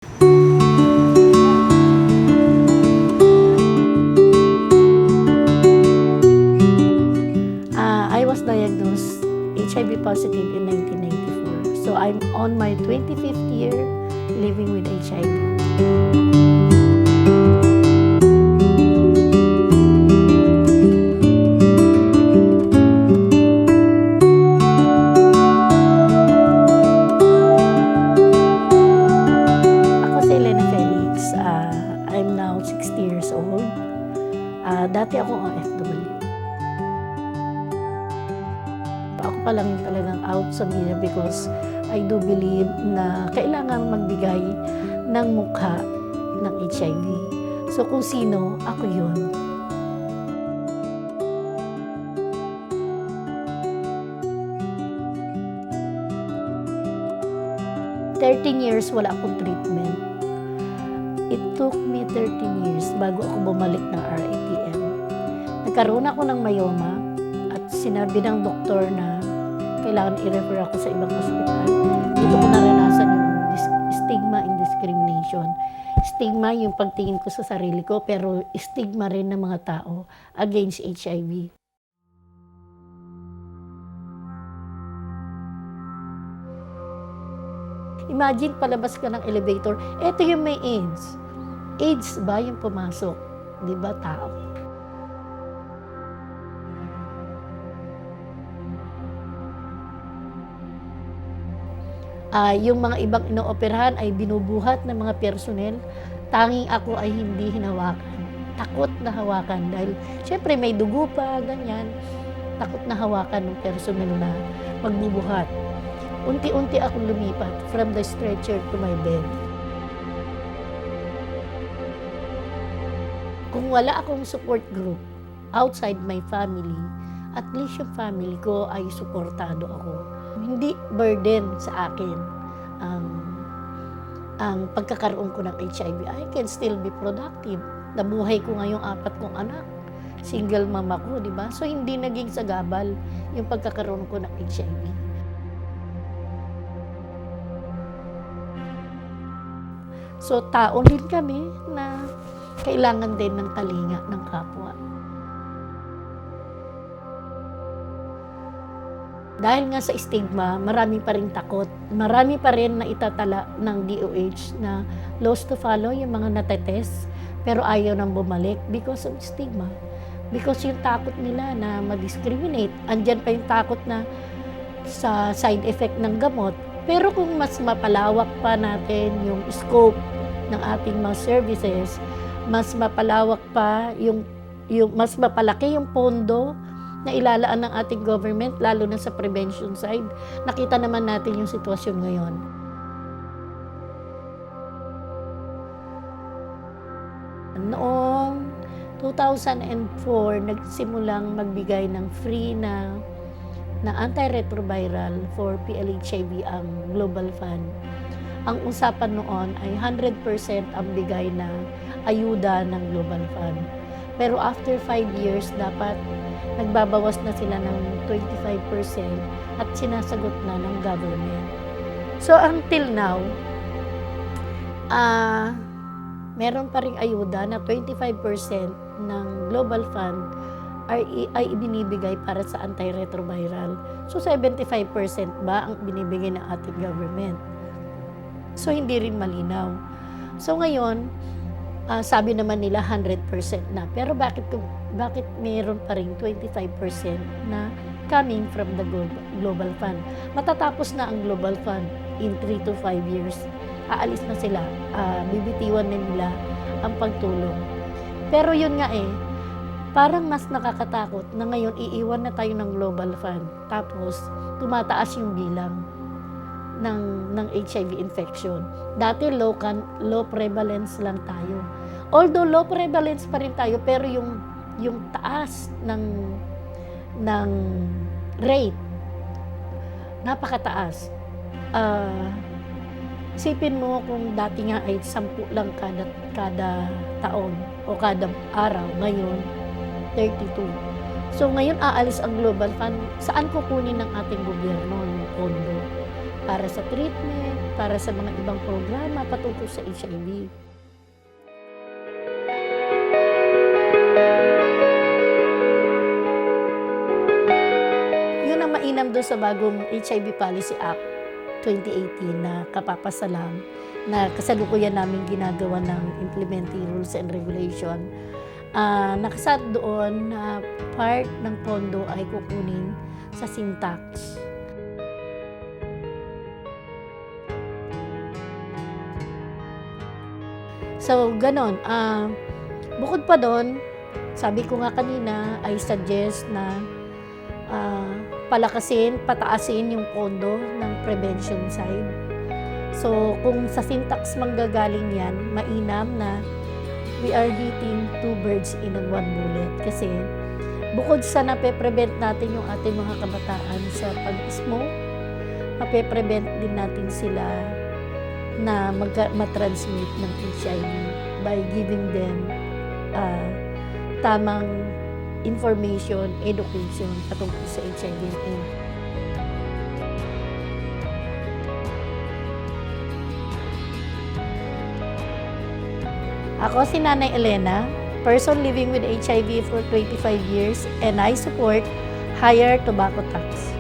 I was diagnosed HIV positive in 1994. So I'm on my 25th year living with HIV. Ako si Elena Felix. I'm now 60 years old. Dati akong OFW. Ako pa lang yung talagang out sa media because I do believe na kailangan magbigay ng mukha ng HIV. So kung sino, ako yun. Years wala akong treatment. It took me 13 years bago ako bumalik ng RATM. Nagkaroon ako ng myoma at sinabi ng doktor na kailangan i-refer ako sa ibang ospital. Dito ko naranasan yung stigma and discrimination. Stigma yung pagtingin ko sa sarili ko, pero stigma rin ng mga tao against HIV. Imagine, palabas ka ng elevator, eto yung may AIDS. AIDS ba yung pumasok? Di ba, tao? Yung mga ibang inooperahan ay binubuhat ng mga personnel. Tanging ako ay hindi hinawakan. Takot na hawakan dahil syempre may dugo pa, ganyan. Takot na hawakan ng personnel na magbubuhat. Unti-unti akong lumipat from the stretcher to my bed. Kung wala akong support group outside my family, at least yung family ko ay suportado ako. Hindi burden sa akin ang pagkakaroon ko ng HIV. I can still be productive. Nabuhay ko ngayong 4 kong anak. Single mama ko, di ba? So hindi naging sagabal yung pagkakaroon ko ng HIV. So, tao din kami na kailangan din ng talinga ng kapwa. Dahil nga sa stigma, marami pa rin takot. Marami pa rin na itatala ng DOH na laws to follow yung mga natetest, pero ayaw nang bumalik because of stigma. Because yung takot nila na ma-discriminate, andyan pa yung takot na sa side effect ng gamot. Pero kung mas mapalawak pa natin yung scope ng ating mga services, mas mapalawak pa mas mapalaki yung pondo na ilalaan ng ating government, lalo na sa prevention side. Nakita naman natin yung sitwasyon ngayon. Noong 2004, nagsimulang magbigay ng free na antiretroviral for PLHIV ang Global Fund. Ang usapan noon ay 100% ang bigay na ayuda ng Global Fund. Pero after 5 years, dapat nagbabawas na sila ng 25% at sinasagot na ng government. So until now, meron pa ring ayuda na 25% ng Global Fund ay ibinibigay para sa antiretroviral. So 75% ba ang binibigay ng ating government? So hindi rin malinaw. So ngayon, sabi naman nila 100% na. Pero bakit meron pa rin 25% na coming from the Global Fund? Matatapos na ang Global Fund in 3 to 5 years. Aalis na sila. Bibitiwan na nila ang pagtulong. Pero yun nga parang mas nakakatakot na ngayon iiwan na tayo ng Global Fund. Tapos tumataas yung bilang ng HIV infection. Dati low prevalence lang tayo. Although low prevalence pa rin tayo, pero yung taas ng rate napakataas. Isipin mo kung dati nga ay 10 lang kada taon o kada araw, ngayon 32. So ngayon aalis ang Global Fund, saan kukunin ng ating gobyerno yung pondo? Para sa treatment, para sa mga ibang programa patungkol sa HIV. Yun ang mainam doon sa bagong HIV Policy Act 2018 na kapapasalang na kasalukuyan namin ginagawa ng implementing rules and regulation. Nakasaad doon na part ng pondo ay kukunin sa Syntax. So, ganon. Bukod pa doon, sabi ko nga kanina, I suggest na pataasin yung pondo ng prevention side. So, kung sa Syntax manggagaling yan, mainam na we are hitting two birds in one bullet. Kasi, bukod sa nape-prevent natin yung ating mga kabataan sa pag-smoke, mape-prevent din natin sila na matransmit ng HIV by giving them tamang information, education patungkol sa HIV and AIDS. Ako si Nanay Elena, person living with HIV for 25 years, and I support higher tobacco tax.